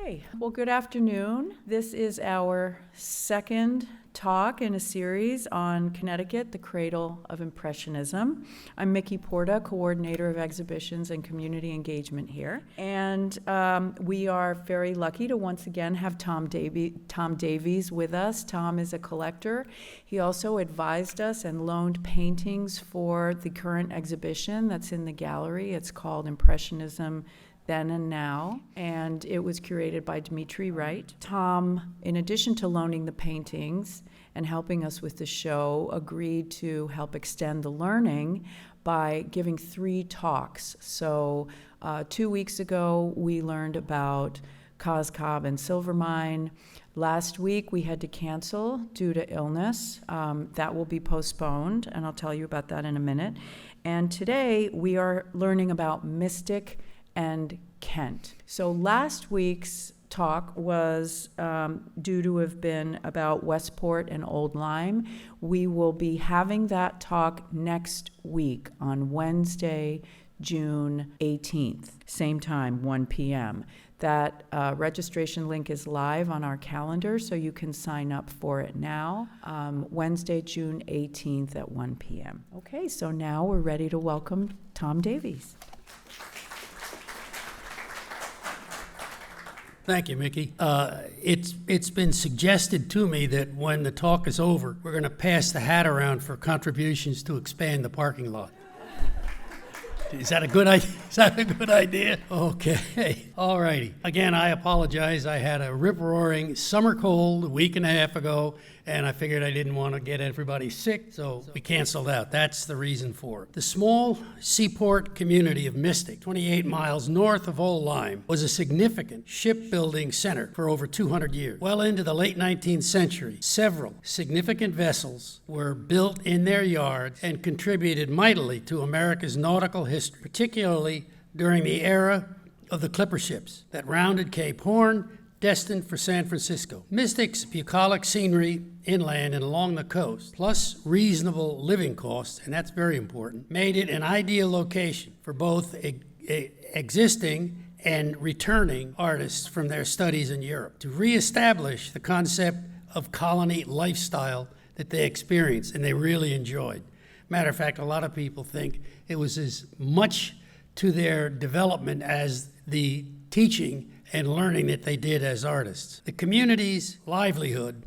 Okay, well, good afternoon. This is our second talk in a series on Connecticut, the Cradle of Impressionism. I'm Mickey Porta, coordinator of exhibitions and community engagement here. And we are very lucky to once again have Tom Davies with us. Tom is a collector. He also advised us and loaned paintings for the current exhibition that's in the gallery. It's called Impressionism Then and Now, and it was curated by Dimitri Wright. Tom, in addition to loaning the paintings and helping us with the show, agreed to help extend the learning by giving 3 talks. So 2 weeks ago, we learned about Cos Cob and Silver Mine. Last week, we had to cancel due to illness. That will be postponed, and I'll tell you about that in a minute. And today, we are learning about Mystic and Kent. So last week's talk was due to have been about Westport and Old Lyme. We will be having that talk next week on Wednesday, June 18th, same time, 1 p.m. That registration link is live on our calendar, so you can sign up for it now, Wednesday, June 18th at 1 p.m. Okay, so now we're ready to welcome Tom Davies. Thank you, Mickey. It's been suggested to me that when the talk is over, we're going to pass the hat around for contributions to expand the parking lot. Is that a good idea? Okay. All righty. Again, I apologize. I had a rip-roaring summer cold a week and a half ago, and I figured I didn't want to get everybody sick, so we canceled out. That's the reason for it. The small seaport community of Mystic, 28 miles north of Old Lyme, was a significant shipbuilding center for over 200 years. Well into the late 19th century, several significant vessels were built in their yards and contributed mightily to America's nautical history, particularly during the era of the clipper ships that rounded Cape Horn, destined for San Francisco. Mystic's bucolic scenery inland and along the coast, plus reasonable living costs, and that's very important, made it an ideal location for both existing and returning artists from their studies in Europe to reestablish the concept of colony lifestyle that they experienced and they really enjoyed. Matter of fact, a lot of people think it was as much to their development as the teaching and learning that they did as artists. The community's livelihood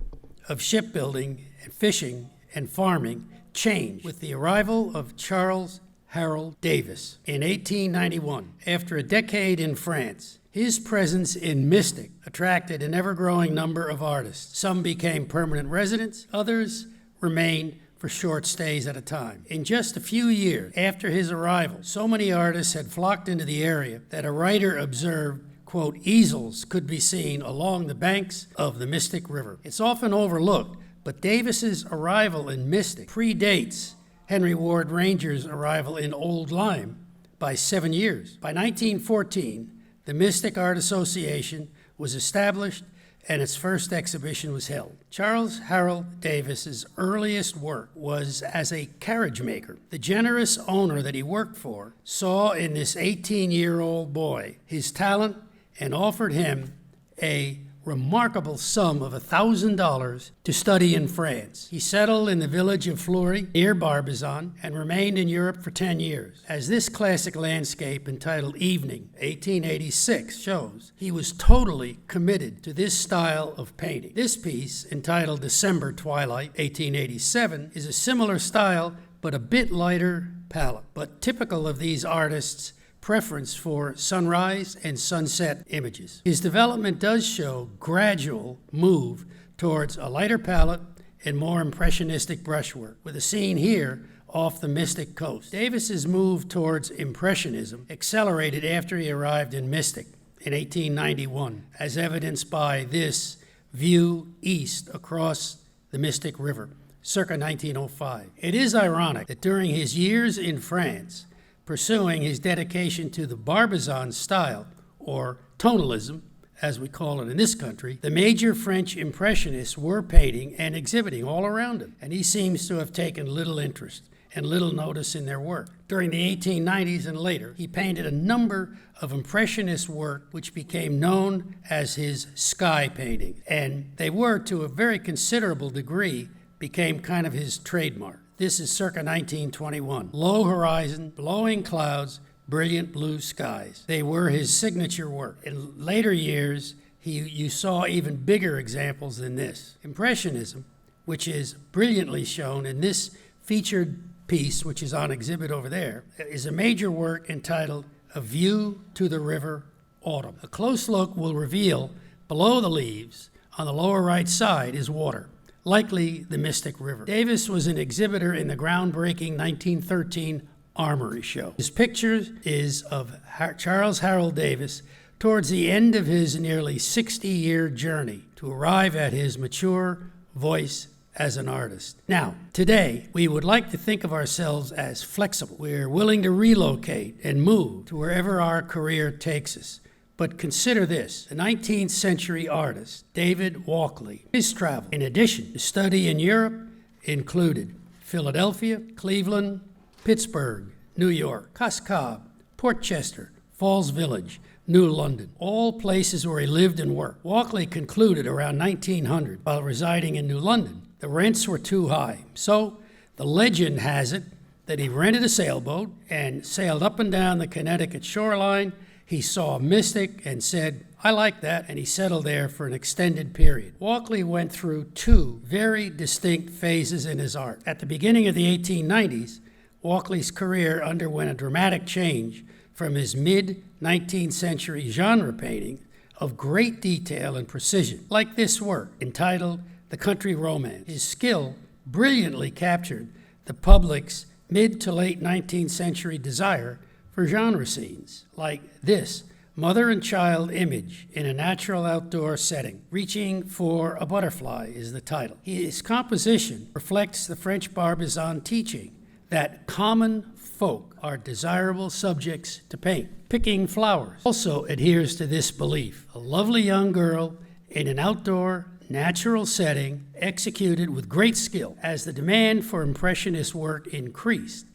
of shipbuilding and fishing and farming changed with the arrival of Charles Harold Davis in 1891. After a decade in France, his presence in Mystic attracted an ever-growing number of artists. Some became permanent residents, others remained for short stays at a time. In just a few years after his arrival, so many artists had flocked into the area that a writer observed, quote, easels could be seen along the banks of the Mystic River. It's often overlooked, but Davis's arrival in Mystic predates Henry Ward Ranger's arrival in Old Lyme by 7 years. By 1914, the Mystic Art Association was established and its first exhibition was held. Charles Harold Davis's earliest work was as a carriage maker. The generous owner that he worked for saw in this 18-year-old boy his talent and offered him a remarkable sum of $1,000 to study in France. He settled in the village of Fleury, near Barbizon, and remained in Europe for 10 years. As this classic landscape entitled Evening, 1886, shows, he was totally committed to this style of painting. This piece, entitled December Twilight, 1887, is a similar style, but a bit lighter palette, but typical of these artists' preference for sunrise and sunset images. His development does show gradual move towards a lighter palette and more impressionistic brushwork, with a scene here off the Mystic coast. Davis's move towards impressionism accelerated after he arrived in Mystic in 1891, as evidenced by this view east across the Mystic River, circa 1905. It is ironic that during his years in France, pursuing his dedication to the Barbizon style, or tonalism, as we call it in this country, the major French Impressionists were painting and exhibiting all around him, and he seems to have taken little interest and little notice in their work. During the 1890s and later, he painted a number of Impressionist work which became known as his sky painting, and they were, to a very considerable degree, became kind of his trademark. This is circa 1921. Low horizon, blowing clouds, brilliant blue skies. They were his signature work. In later years, you saw even bigger examples than this. Impressionism, which is brilliantly shown in this featured piece, which is on exhibit over there, is a major work entitled A View to the River Autumn. A close look will reveal below the leaves, on the lower right side, is water, likely the Mystic River. Davis was an exhibitor in the groundbreaking 1913 Armory Show. His picture is of Charles Harold Davis towards the end of his nearly 60-year journey to arrive at his mature voice as an artist. Now, today, we would like to think of ourselves as flexible. We're willing to relocate and move to wherever our career takes us. But consider this, the 19th century artist, David Walkley, his travel, in addition to study in Europe, included Philadelphia, Cleveland, Pittsburgh, New York, Cascade, Port Chester, Falls Village, New London, all places where he lived and worked. Walkley concluded around 1900, while residing in New London, the rents were too high. So the legend has it that he rented a sailboat and sailed up and down the Connecticut shoreline. He saw a mystic and said, "I like that," and he settled there for an extended period. Walkley went through two very distinct phases in his art. At the beginning of the 1890s, Walkley's career underwent a dramatic change from his mid-19th century genre painting of great detail and precision, like this work entitled The Country Romance. His skill brilliantly captured the public's mid to late 19th century desire for genre scenes, like this mother and child image in a natural outdoor setting. Reaching for a Butterfly is the title. His composition reflects the French Barbizon teaching that common folk are desirable subjects to paint. Picking Flowers also adheres to this belief. A lovely young girl in an outdoor, natural setting, executed with great skill. As the demand for Impressionist work increased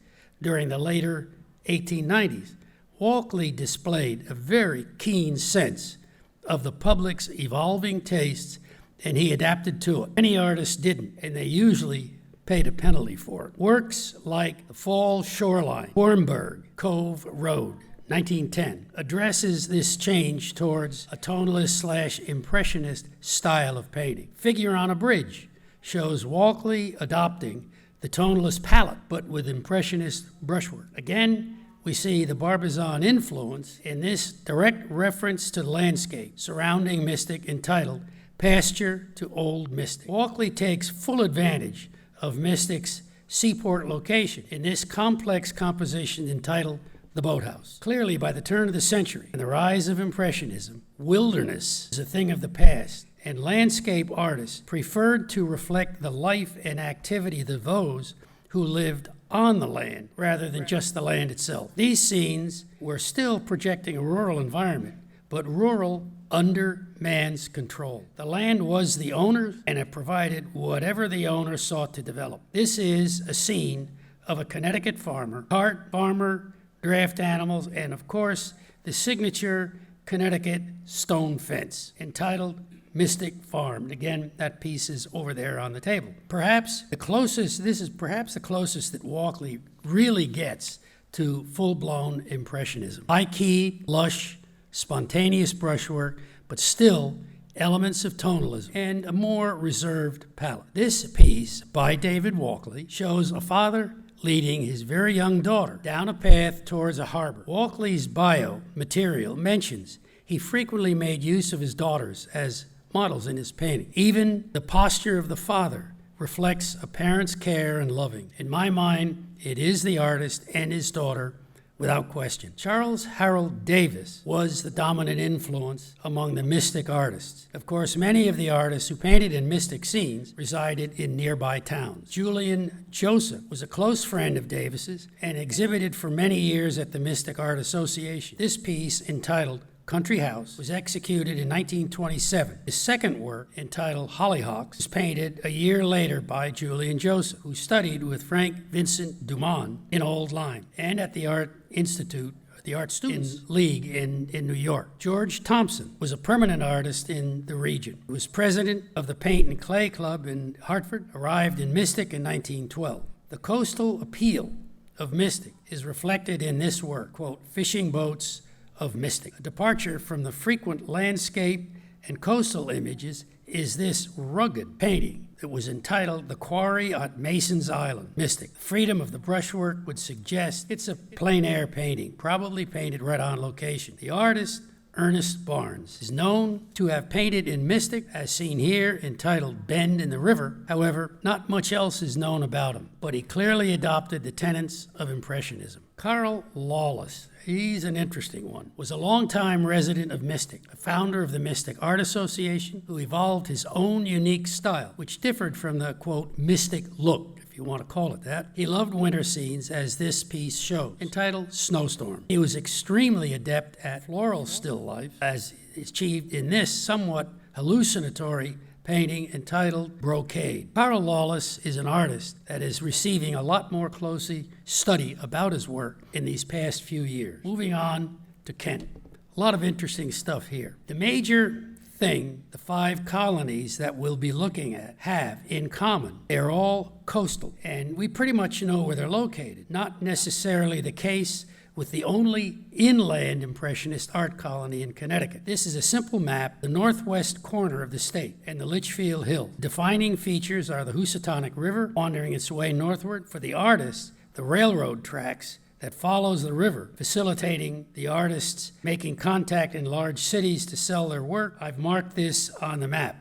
during the later 1890s, Walkley displayed a very keen sense of the public's evolving tastes, and he adapted to it. Many artists didn't, and they usually paid a penalty for it. Works like The Fall Shoreline, Hornburg Cove Road, 1910, addresses this change towards a tonalist/impressionist style of painting. Figure on a Bridge shows Walkley adopting the tonalist palette, but with impressionist brushwork. Again, we see the Barbizon influence in this direct reference to the landscape surrounding Mystic entitled Pasture to Old Mystic. Walkley takes full advantage of Mystic's seaport location in this complex composition entitled The Boathouse. Clearly, by the turn of the century and the rise of Impressionism, wilderness is a thing of the past, and landscape artists preferred to reflect the life and activity of those who lived on the land rather than just the land itself. These scenes were still projecting a rural environment, but rural under man's control. The land was the owner's, and it provided whatever the owner sought to develop. This is a scene of a Connecticut farmer, cart farmer, draft animals, and of course, the signature Connecticut stone fence, entitled Mystic Farm. Again, that piece is over there on the table. This is perhaps the closest that Walkley really gets to full-blown Impressionism. High-key, lush, spontaneous brushwork, but still elements of tonalism and a more reserved palette. This piece by David Walkley shows a father leading his very young daughter down a path towards a harbor. Walkley's bio material mentions he frequently made use of his daughters as models in his painting. Even the posture of the father reflects a parent's care and loving. In my mind, it is the artist and his daughter without question. Charles Harold Davis was the dominant influence among the Mystic artists. Of course, many of the artists who painted in Mystic scenes resided in nearby towns. Julian Joseph was a close friend of Davis's and exhibited for many years at the Mystic Art Association. This piece, entitled Country House, was executed in 1927. His second work, entitled Hollyhocks, was painted a year later by Julian Joseph, who studied with Frank Vincent Dumont in Old Lyme and at the Art Institute, the Art Students League in New York. George Thompson was a permanent artist in the region. He was president of the Paint and Clay Club in Hartford, arrived in Mystic in 1912. The coastal appeal of Mystic is reflected in this work, quote, Fishing Boats of Mystic. A departure from the frequent landscape and coastal images is this rugged painting. It was entitled The Quarry at Mason's Island, Mystic. The freedom of the brushwork would suggest it's a plein air painting, probably painted right on location. The artist, Ernest Barnes, is known to have painted in Mystic, as seen here, entitled Bend in the River. However, not much else is known about him, but he clearly adopted the tenets of Impressionism. Carl Lawless, he's an interesting one, was a longtime resident of Mystic, a founder of the Mystic Art Association, who evolved his own unique style, which differed from the, quote, Mystic look, if you want to call it that. He loved winter scenes, as this piece shows, entitled Snowstorm. He was extremely adept at floral still life, as achieved in this somewhat hallucinatory painting entitled Brocade. Carl Lawless is an artist that is receiving a lot more closely study about his work in these past few years. Moving on to Kent. A lot of interesting stuff here. The major thing the 5 colonies that we'll be looking at have in common, they're all coastal, and we pretty much know where they're located. Not necessarily the case with the only inland Impressionist art colony in Connecticut. This is a simple map, the northwest corner of the state, and the Litchfield Hills. Defining features are the Housatonic River, wandering its way northward. For the artists, the railroad tracks that follows the river, facilitating the artists making contact in large cities to sell their work. I've marked this on the map.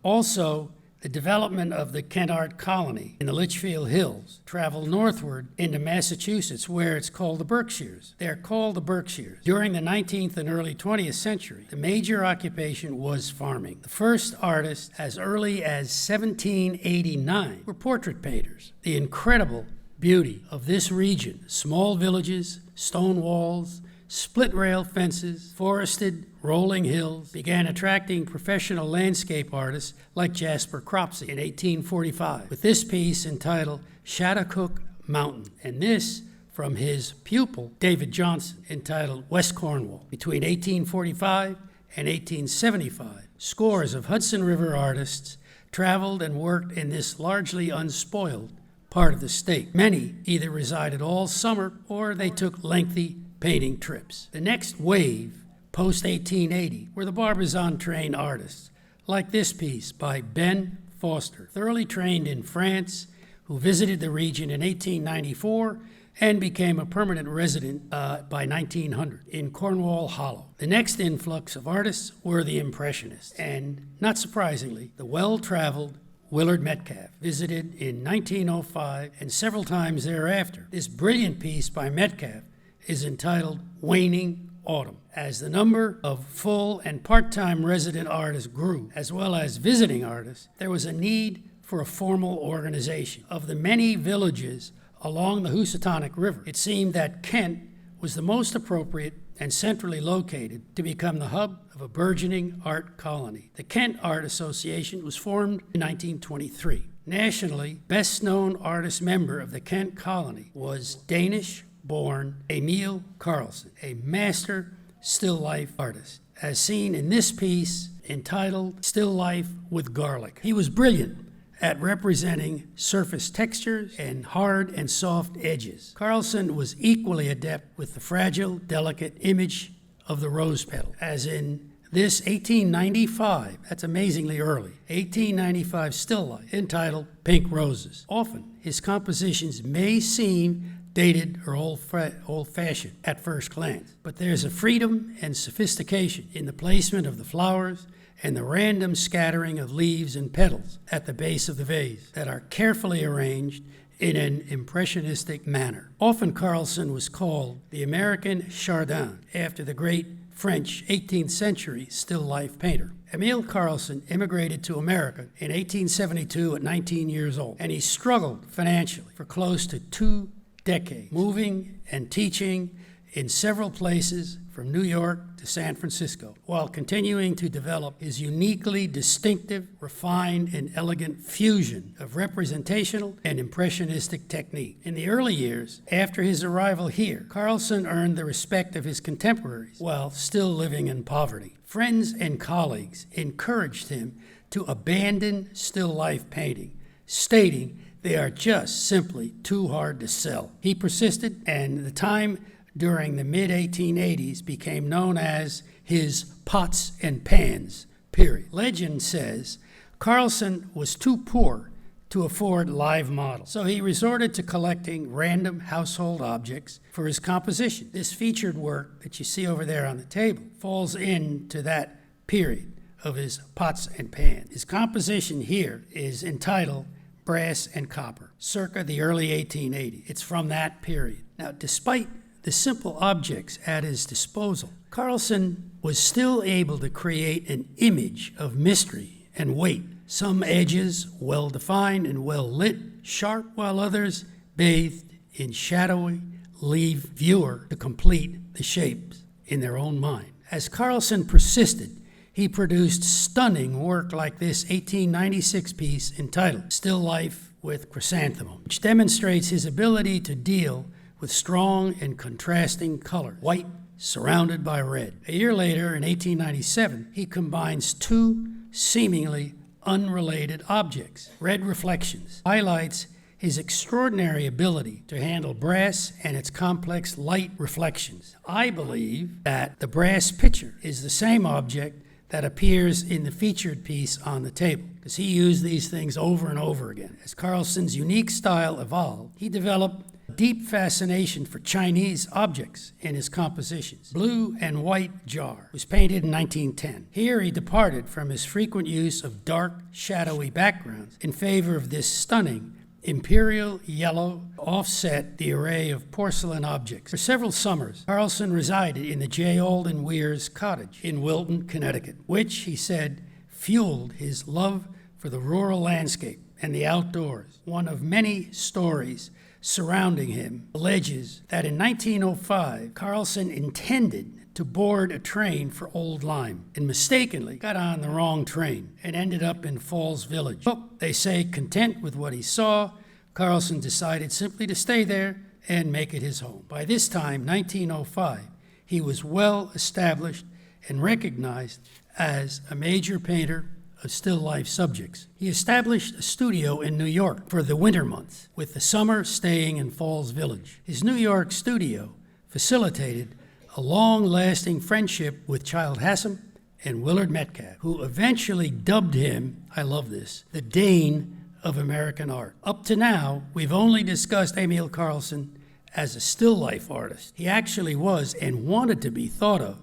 Also, the development of the Kent Art Colony in the Litchfield Hills traveled northward into Massachusetts, where it's called the Berkshires. They're called the Berkshires. During the 19th and early 20th century, the major occupation was farming. The first artists, as early as 1789, were portrait painters. The incredible beauty of this region, small villages, stone walls, split rail fences, forested rolling hills, began attracting professional landscape artists like Jasper Cropsey in 1845 with this piece entitled Shattuck Mountain, and this from his pupil David Johnson, entitled West Cornwall. Between 1845 and 1875, scores of Hudson River artists traveled and worked in this largely unspoiled part of the state. Many either resided all summer or they took lengthy painting trips. The next wave, post-1880, were the Barbizon-trained artists, like this piece by Ben Foster, thoroughly trained in France, who visited the region in 1894 and became a permanent resident by 1900 in Cornwall Hollow. The next influx of artists were the Impressionists, and, not surprisingly, the well-traveled Willard Metcalf visited in 1905 and several times thereafter. This brilliant piece by Metcalf is entitled Waning Autumn. As the number of full and part-time resident artists grew, as well as visiting artists, there was a need for a formal organization. Of the many villages along the Housatonic River, it seemed that Kent was the most appropriate and centrally located to become the hub of a burgeoning art colony. The Kent Art Association was formed in 1923. Nationally, best-known artist member of the Kent colony was Danish-born Emil Carlsen, a master still life artist, as seen in this piece entitled Still Life with Garlic. He was brilliant at representing surface textures and hard and soft edges. Carlsen was equally adept with the fragile, delicate image of the rose petal, as in this 1895, that's amazingly early, 1895 still life, entitled Pink Roses. Often, his compositions may seem dated or old-fashioned at first glance, but there's a freedom and sophistication in the placement of the flowers and the random scattering of leaves and petals at the base of the vase that are carefully arranged in an impressionistic manner. Often Carlsen was called the American Chardin, after the great French 18th century still life painter. Emil Carlsen immigrated to America in 1872 at 19 years old, and he struggled financially for close to 2 decades, moving and teaching in several places from New York to San Francisco, while continuing to develop his uniquely distinctive, refined, and elegant fusion of representational and impressionistic technique. In the early years, after his arrival here, Carlsen earned the respect of his contemporaries while still living in poverty. Friends and colleagues encouraged him to abandon still life painting, stating they are just simply too hard to sell. He persisted, and the time during the mid-1880s became known as his pots and pans period. Legend says Carlsen was too poor to afford live models, so he resorted to collecting random household objects for his composition. This featured work that you see over there on the table falls into that period of his pots and pans. His composition here is entitled Brass and Copper, circa the early 1880s. It's from that period. Now, despite the simple objects at his disposal, Carlsen was still able to create an image of mystery and weight, some edges well-defined and well-lit, sharp, while others bathed in shadowy, leave viewer to complete the shapes in their own mind. As Carlsen persisted, he produced stunning work like this 1896 piece entitled Still Life with Chrysanthemum, which demonstrates his ability to deal with strong and contrasting colors, white surrounded by red. A year later, in 1897, he combines two seemingly unrelated objects. Red reflections highlights his extraordinary ability to handle brass and its complex light reflections. I believe that the brass pitcher is the same object that appears in the featured piece on the table, because he used these things over and over again. As Carlsen's unique style evolved, he developed a deep fascination for Chinese objects in his compositions. Blue and White Jar was painted in 1910. Here he departed from his frequent use of dark, shadowy backgrounds in favor of this stunning imperial yellow offset the array of porcelain objects. For several summers, Carlsen resided in the J. Alden Weir's cottage in Wilton, Connecticut, which, he said, fueled his love for the rural landscape and the outdoors. One of many stories surrounding him alleges that in 1905, Carlsen intended to board a train for Old Lyme and mistakenly got on the wrong train and ended up in Falls Village. But they say, content with what he saw, Carlsen decided simply to stay there and make it his home. By this time, 1905, he was well established and recognized as a major painter of still life subjects. He established a studio in New York for the winter months, with the summer staying in Falls Village. His New York studio facilitated a long-lasting friendship with Childe Hassam and Willard Metcalf, who eventually dubbed him, I love this, the Dane of American art. Up to now, we've only discussed Emil Carlsen as a still life artist. He actually was and wanted to be thought of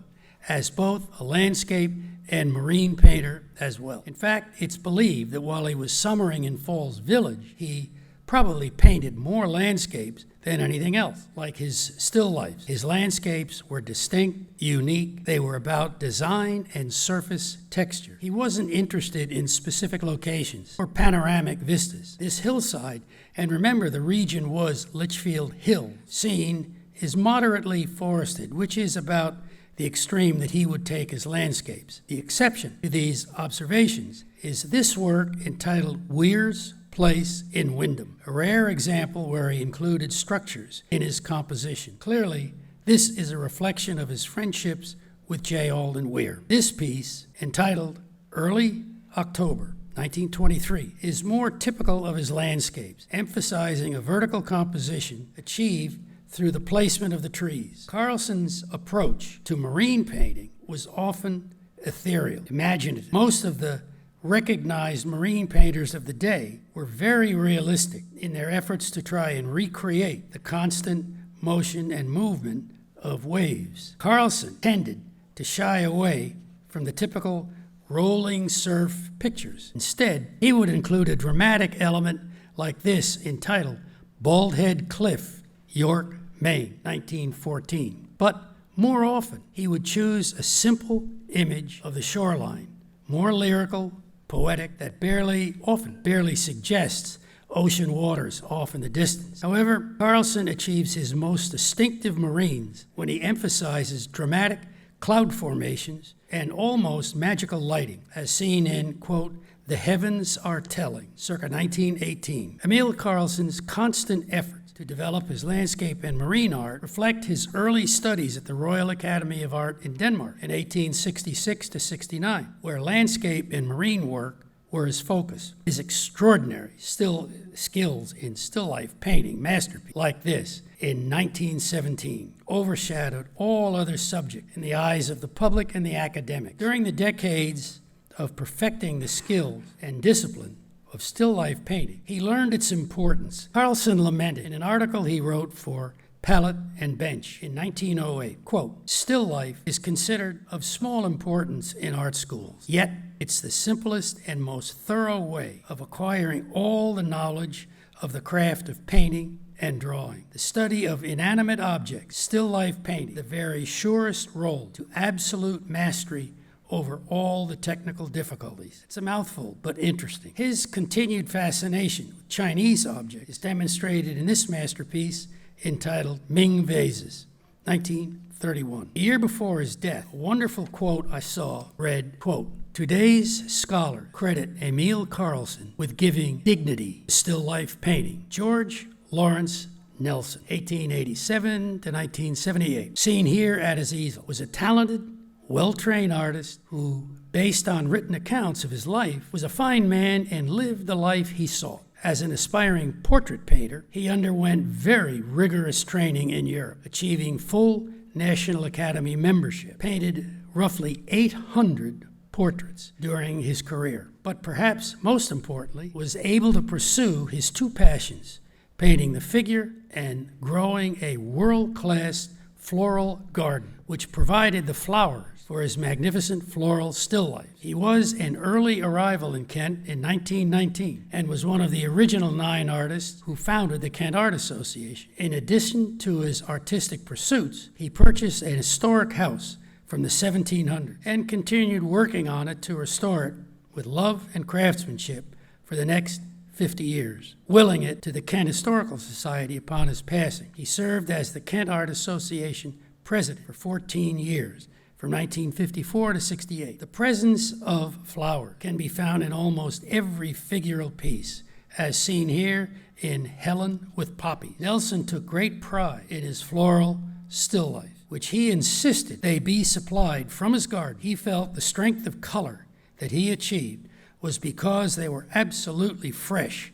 as both a landscape and marine painter as well. In fact, it's believed that while he was summering in Falls Village, he probably painted more landscapes than anything else, like his still lifes. His landscapes were distinct, unique. They were about design and surface texture. He wasn't interested in specific locations or panoramic vistas. This hillside, and remember the region was Litchfield Hills, scene is moderately forested, which is about the extreme that he would take as landscapes. The exception to these observations is this work entitled Weir's Place in Wyndham, a rare example where he included structures in his composition. Clearly, this is a reflection of his friendships with J. Alden Weir. This piece, entitled Early October, 1923, is more typical of his landscapes, emphasizing a vertical composition achieved through the placement of the trees. Carlsen's approach to marine painting was often ethereal, imaginative. Most of the recognized marine painters of the day were very realistic in their efforts to try and recreate the constant motion and movement of waves. Carlsen tended to shy away from the typical rolling surf pictures. Instead, he would include a dramatic element like this entitled Bald Head Cliff, York, Maine, 1914. But more often, he would choose a simple image of the shoreline, more lyrical, poetic, that barely suggests ocean waters off in the distance. However, Carlsen achieves his most distinctive marines when he emphasizes dramatic cloud formations and almost magical lighting, as seen in, quote, The Heavens Are Telling, circa 1918. Emil Carlsen's constant efforts to develop his landscape and marine art reflect his early studies at the Royal Academy of Art in Denmark in 1866 to 69, where landscape and marine work were his focus. His extraordinary skills in still life painting masterpiece like this in 1917 overshadowed all other subjects in the eyes of the public and the academic. During the decades of perfecting the skills and discipline of still life painting, he learned its importance. Carlsen lamented in an article he wrote for Palette and Bench in 1908, quote, still life is considered of small importance in art schools, yet it's the simplest and most thorough way of acquiring all the knowledge of the craft of painting and drawing. The study of inanimate objects, still life painting, the very surest road to absolute mastery over all the technical difficulties. It's a mouthful, but interesting. His continued fascination with Chinese objects is demonstrated in this masterpiece entitled Ming Vases, 1931. A year before his death, a wonderful quote I saw read, quote, today's scholars credit Emil Carlsen with giving dignity to still life painting. George Lawrence Nelson, 1887 to 1978, seen here at his easel, was a talented, well-trained artist who, based on written accounts of his life, was a fine man and lived the life he sought. As an aspiring portrait painter, he underwent very rigorous training in Europe, achieving full National Academy membership, painted roughly 800 portraits during his career, but perhaps most importantly, was able to pursue his two passions, painting the figure and growing a world-class floral garden, which provided the flowers for his magnificent floral still life. He was an early arrival in Kent in 1919 and was one of the original 9 artists who founded the Kent Art Association. In addition to his artistic pursuits, he purchased an historic house from the 1700s and continued working on it to restore it with love and craftsmanship for the next 50 years, willing it to the Kent Historical Society upon his passing. He served as the Kent Art Association president for 14 years, from 1954 to 68. The presence of flower can be found in almost every figural piece, as seen here in Helen with Poppy. Nelson took great pride in his floral still life, which he insisted they be supplied from his garden. He felt the strength of color that he achieved was because they were absolutely fresh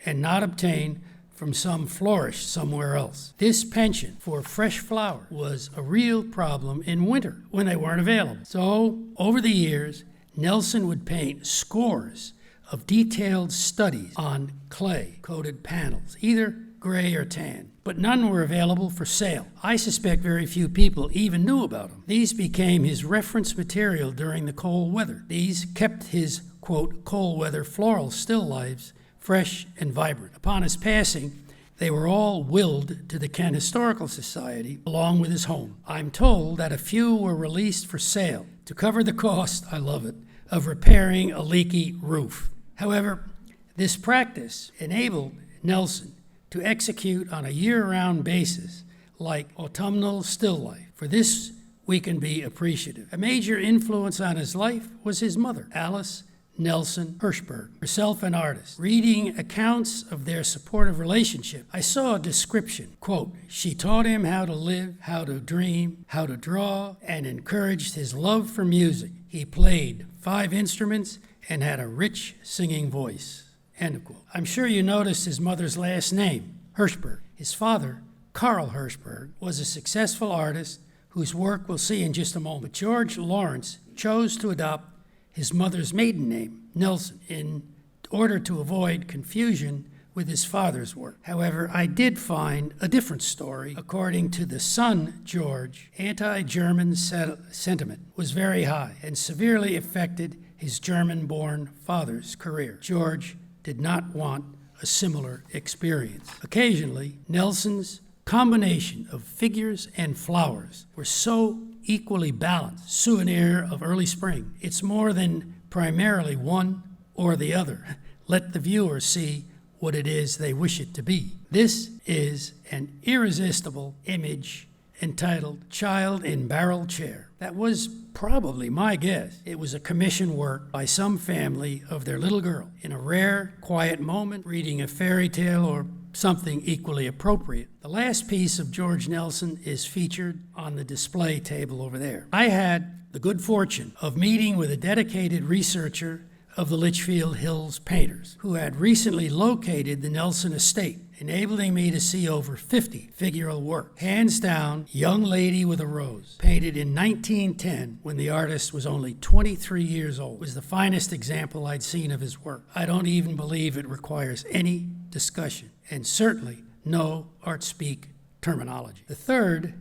and not obtained from some florist somewhere else. This penchant for fresh flower was a real problem in winter when they weren't available. So, over the years, Nelson would paint scores of detailed studies on clay-coated panels, either gray or tan, but none were available for sale. I suspect very few people even knew about them. These became his reference material during the cold weather. These kept his, quote, cold weather floral still lifes fresh and vibrant. Upon his passing, they were all willed to the Kent Historical Society along with his home. I'm told that a few were released for sale to cover the cost, I love it, of repairing a leaky roof. However, this practice enabled Nelson to execute on a year-round basis like autumnal still life. For this, we can be appreciative. A major influence on his life was his mother, Alice Nelson Hirschberg, herself an artist. Reading accounts of their supportive relationship, I saw a description, quote, she taught him how to live, how to dream, how to draw, and encouraged his love for music. He played 5 instruments and had a rich singing voice, end of quote. I'm sure you noticed his mother's last name, Hirschberg. His father, Carl Hirschberg, was a successful artist whose work we'll see in just a moment. George Lawrence chose to adopt his mother's maiden name, Nelson, in order to avoid confusion with his father's work. However, I did find a different story. According to the son, George, anti-German sentiment was very high and severely affected his German-born father's career. George did not want a similar experience. Occasionally, Nelson's combination of figures and flowers were so equally balanced, souvenir of early spring. It's more than primarily one or the other. Let the viewer see what it is they wish it to be. This is an irresistible image entitled Child in Barrel Chair. That was probably my guess. It was a commission work by some family of their little girl in a rare, quiet moment, reading a fairy tale or something equally appropriate. The last piece of George Nelson is featured on the display table over there. I had the good fortune of meeting with a dedicated researcher of the Litchfield Hills painters, who had recently located the Nelson estate, enabling me to see over 50 figural works. Hands down, Young Lady with a Rose, painted in 1910 when the artist was only 23 years old, was the finest example I'd seen of his work. I don't even believe it requires any discussion, and certainly no art speak terminology. The third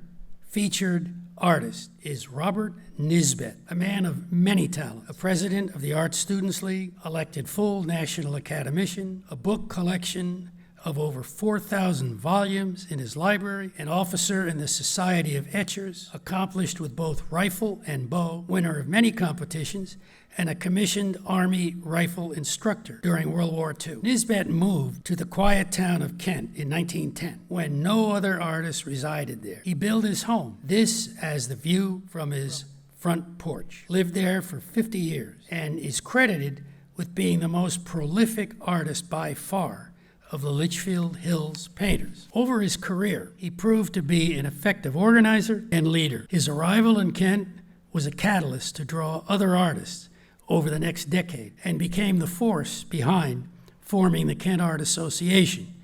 featured artist is Robert Nisbet, a man of many talents, a president of the Art Students League, elected full National Academician, a book collection of over 4,000 volumes in his library, an officer in the Society of Etchers, accomplished with both rifle and bow, winner of many competitions, and a commissioned Army rifle instructor during World War II. Nisbet moved to the quiet town of Kent in 1910, when no other artist resided there. He built his home, this as the view from his front porch, lived there for 50 years, and is credited with being the most prolific artist by far of the Litchfield Hills painters. Over his career, he proved to be an effective organizer and leader. His arrival in Kent was a catalyst to draw other artists over the next decade, and became the force behind forming the Kent Art Association,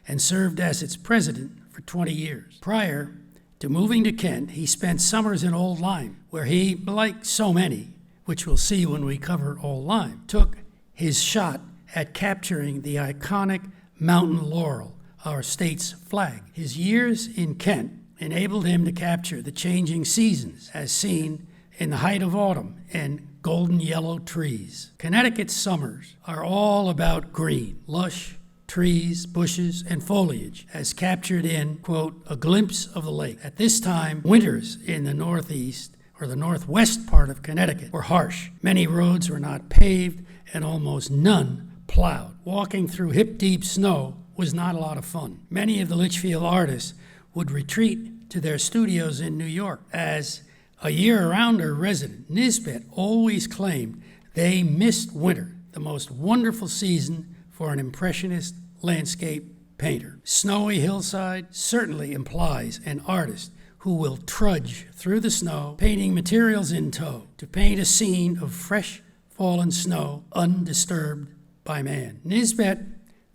and served as its president for 20 years. Prior to moving to Kent, he spent summers in Old Lyme, where he, like so many, which we'll see when we cover Old Lyme, took his shot at capturing the iconic mountain laurel, our state's flag. His years in Kent enabled him to capture the changing seasons, as seen in the height of autumn and golden yellow trees. Connecticut's summers are all about green, lush trees, bushes, and foliage, as captured in, quote, A Glimpse of the Lake. At this time, winters in the northeast or the northwest part of Connecticut were harsh. Many roads were not paved and almost none plowed. Walking through hip-deep snow was not a lot of fun. Many of the Litchfield artists would retreat to their studios in New York. As a year-rounder resident, Nisbet always claimed they missed winter, the most wonderful season for an impressionist landscape painter. Snowy hillside certainly implies an artist who will trudge through the snow, painting materials in tow, to paint a scene of fresh fallen snow undisturbed by man. Nisbet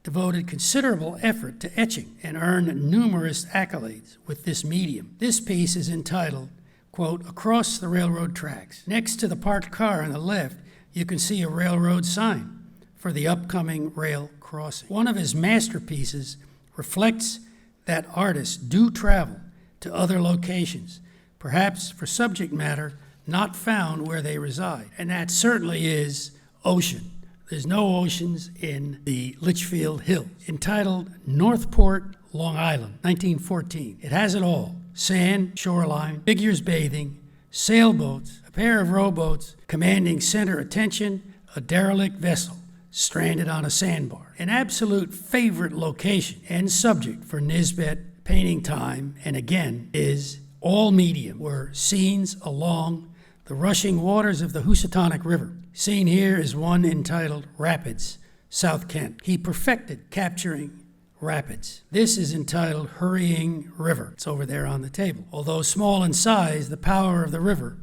devoted considerable effort to etching and earned numerous accolades with this medium. This piece is entitled, quote, Across the Railroad Tracks. Next to the parked car on the left, you can see a railroad sign for the upcoming rail crossing. One of his masterpieces reflects that artists do travel to other locations, perhaps for subject matter not found where they reside, and that certainly is ocean. There's no oceans in the Litchfield Hills. Entitled Northport, Long Island, 1914. It has it all. Sand, shoreline, figures bathing, sailboats, a pair of rowboats commanding center attention, a derelict vessel stranded on a sandbar. An absolute favorite location and subject for Nisbet painting time, and again, is all medium, were scenes along the rushing waters of the Housatonic River. Seen here is one entitled Rapids, South Kent. He perfected capturing rapids. This is entitled Hurrying River. It's over there on the table. Although small in size, the power of the river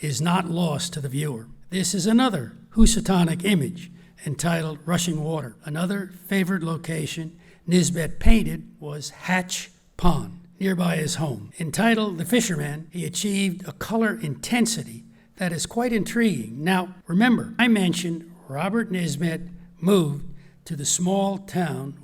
is not lost to the viewer. This is another Housatonic image entitled Rushing Water. Another favorite location Nisbet painted was Hatch Pond, nearby his home. Entitled The Fisherman, he achieved a color intensity that is quite intriguing. Now, remember, I mentioned Robert Nisbet moved to the small town,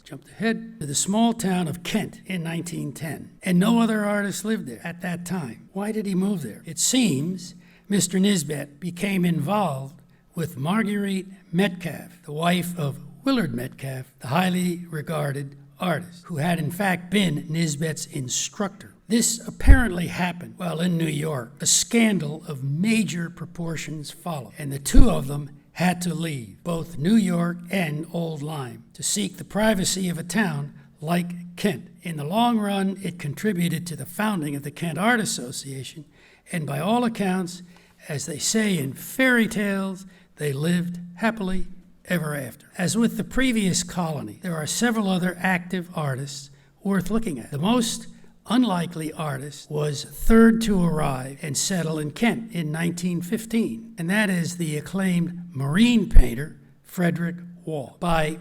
jumped ahead, to the small town of Kent in 1910. And no other artist lived there at that time. Why did he move there? It seems Mr. Nisbet became involved with Marguerite Metcalf, the wife of Willard Metcalf, the highly regarded artist, who had in fact been Nisbet's instructor. This apparently happened while in New York. A scandal of major proportions followed, and the two of them had to leave both New York and Old Lyme to seek the privacy of a town like Kent. In the long run, it contributed to the founding of the Kent Art Association, and by all accounts, as they say in fairy tales, they lived happily ever after. As with the previous colony, there are several other active artists worth looking at. The most unlikely artist was third to arrive and settle in Kent in 1915, and that is the acclaimed marine painter Frederick Waugh. By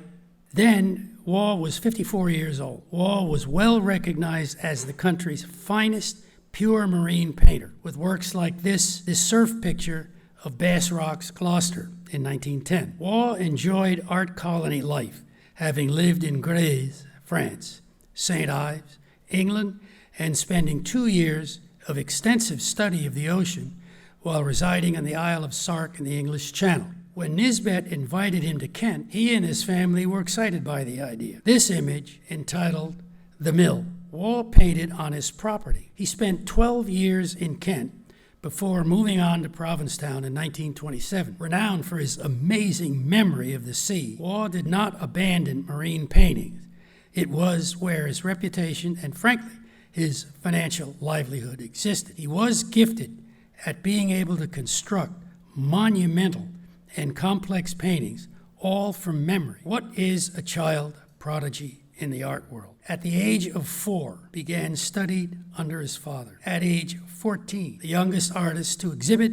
then, Waugh was 54 years old. Waugh was well recognized as the country's finest pure marine painter, with works like this surf picture of Bass Rock's Gloucester in 1910. Waugh enjoyed art colony life, having lived in Grèce, France, St. Ives, England, and spending 2 years of extensive study of the ocean while residing on the Isle of Sark in the English Channel. When Nisbet invited him to Kent, he and his family were excited by the idea. This image, entitled The Mill, Waugh painted on his property. He spent 12 years in Kent before moving on to Provincetown in 1927. Renowned for his amazing memory of the sea, Waugh did not abandon marine paintings. It was where his reputation and, frankly, his financial livelihood existed. He was gifted at being able to construct monumental and complex paintings, all from memory. What is a child prodigy in the art world? At the age of 4, began studied under his father. At age 14, the youngest artist to exhibit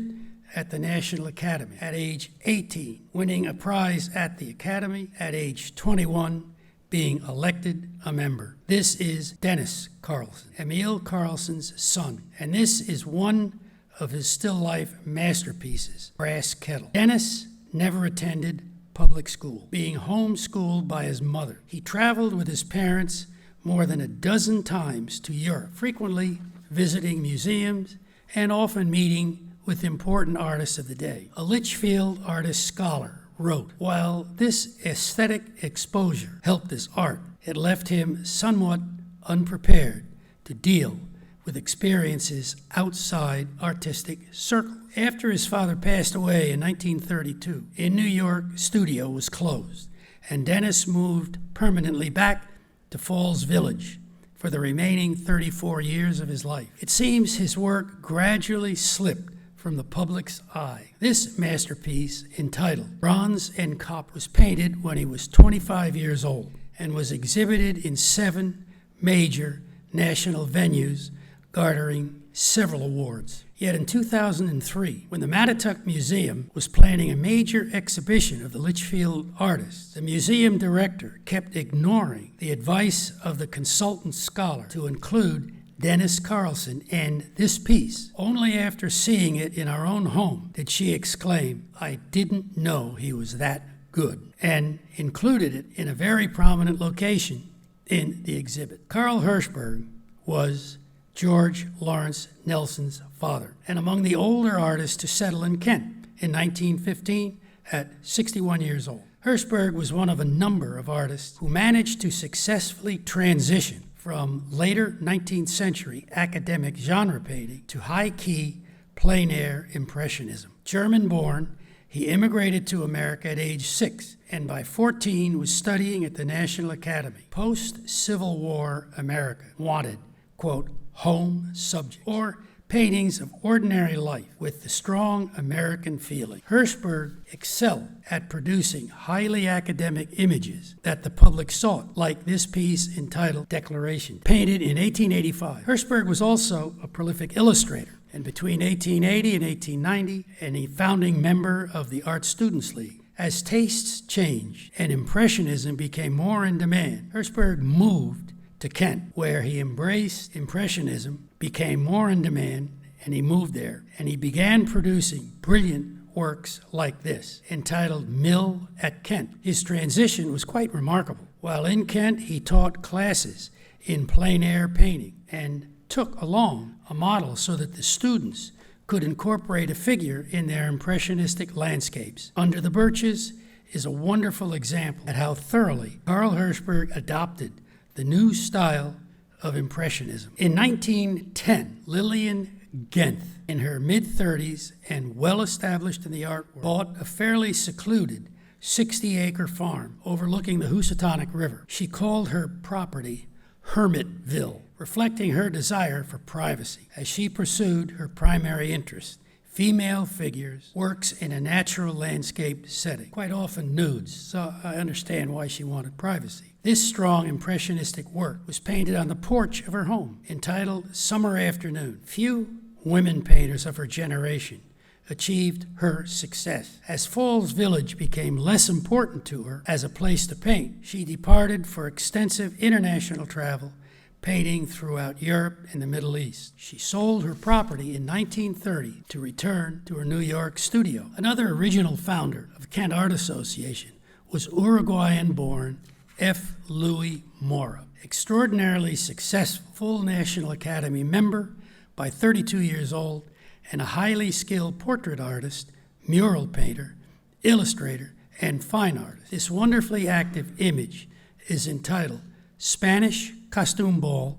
at the National Academy. At age 18, winning a prize at the Academy. At age 21, being elected a member. This is Dennis Carlsen, Emil Carlsen's son, and this is one of his still-life masterpieces, Brass Kettle. Dennis never attended public school, being homeschooled by his mother. He traveled with his parents more than a dozen times to Europe, frequently visiting museums and often meeting with important artists of the day. A Litchfield artist scholar wrote, "While this aesthetic exposure helped his art, it left him somewhat unprepared to deal with experiences outside artistic circles." After his father passed away in 1932, in New York, studio was closed, and Dennis moved permanently back to Falls Village for the remaining 34 years of his life. It seems his work gradually slipped from the public's eye. This masterpiece, entitled Bronze and Copper, was painted when he was 25 years old and was exhibited in 7 major national venues, garnering several awards. Yet in 2003, when the Mattituck Museum was planning a major exhibition of the Litchfield artists, the museum director kept ignoring the advice of the consultant scholar to include Dennis Carlsen in this piece. Only after seeing it in our own home did she exclaim, "I didn't know he was that good," and included it in a very prominent location in the exhibit. Carl Hirschberg was George Lawrence Nelson's father, and among the older artists to settle in Kent in 1915 at 61 years old. Hirschberg was one of a number of artists who managed to successfully transition from later 19th century academic genre painting to high-key, plein-air impressionism. German-born, he immigrated to America at age 6, and by 14 was studying at the National Academy. Post-Civil War America wanted, quote, home subjects, or paintings of ordinary life with the strong American feeling. Hirschberg excelled at producing highly academic images that the public sought, like this piece entitled Declaration, painted in 1885. Hirschberg was also a prolific illustrator, and between 1880 and 1890, a founding member of the Art Students League. As tastes changed and Impressionism became more in demand, Hirschberg moved to Kent, where he embraced Impressionism, became more in demand, and he moved there. And he began producing brilliant works like this, entitled Mill at Kent. His transition was quite remarkable. While in Kent, he taught classes in plein-air painting and took along a model so that the students could incorporate a figure in their impressionistic landscapes. Under the Birches is a wonderful example at how thoroughly Carl Hirschberg adopted the new style of Impressionism. In 1910, Lillian Ghent. In her mid-30s and well-established in the art world, bought a fairly secluded 60-acre farm overlooking the Housatonic River. She called her property Hermitville, reflecting her desire for privacy as she pursued her primary interest, female figures, works in a natural landscape setting, quite often nudes, so I understand why she wanted privacy. This strong impressionistic work was painted on the porch of her home, entitled Summer Afternoon. Few women painters of her generation achieved her success. As Falls Village became less important to her as a place to paint, she departed for extensive international travel, painting throughout Europe and the Middle East. She sold her property in 1930 to return to her New York studio. Another original founder of the Kent Art Association was Uruguayan-born F. Louis Mora, extraordinarily successful, full National Academy member by 32 years old, and a highly skilled portrait artist, mural painter, illustrator, and fine artist. This wonderfully active image is entitled Spanish Costume Ball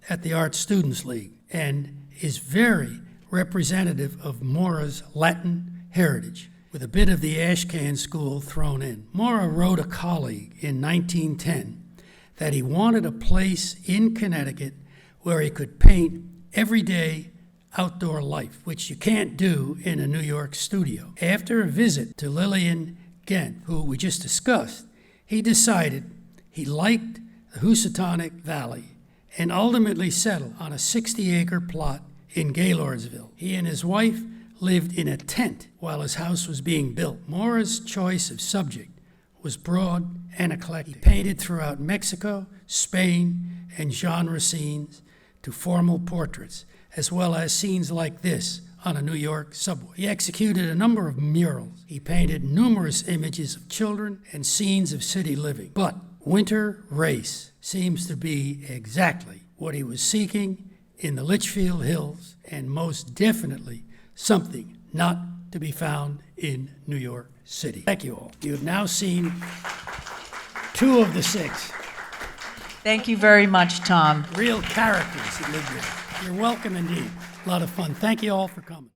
at the Art Students League and is very representative of Mora's Latin heritage, with a bit of the Ashcan school thrown in. Mora wrote a colleague in 1910 that he wanted a place in Connecticut where he could paint everyday outdoor life, which you can't do in a New York studio. After a visit to Lillian Ghent, who we just discussed, he decided he liked the Housatonic Valley and ultimately settled on a 60-acre plot in Gaylordsville. He and his wife lived in a tent while his house was being built. Mora's choice of subject was broad and eclectic. He painted throughout Mexico, Spain, and genre scenes to formal portraits, as well as scenes like this on a New York subway. He executed a number of murals. He painted numerous images of children and scenes of city living. But Winter Race seems to be exactly what he was seeking in the Litchfield Hills, and most definitely something not to be found in New York City. Thank you all. You have now seen 2 of the 6 Thank you very much, Tom. real characters that lived there. You're welcome indeed. A lot of fun. Thank you all for coming.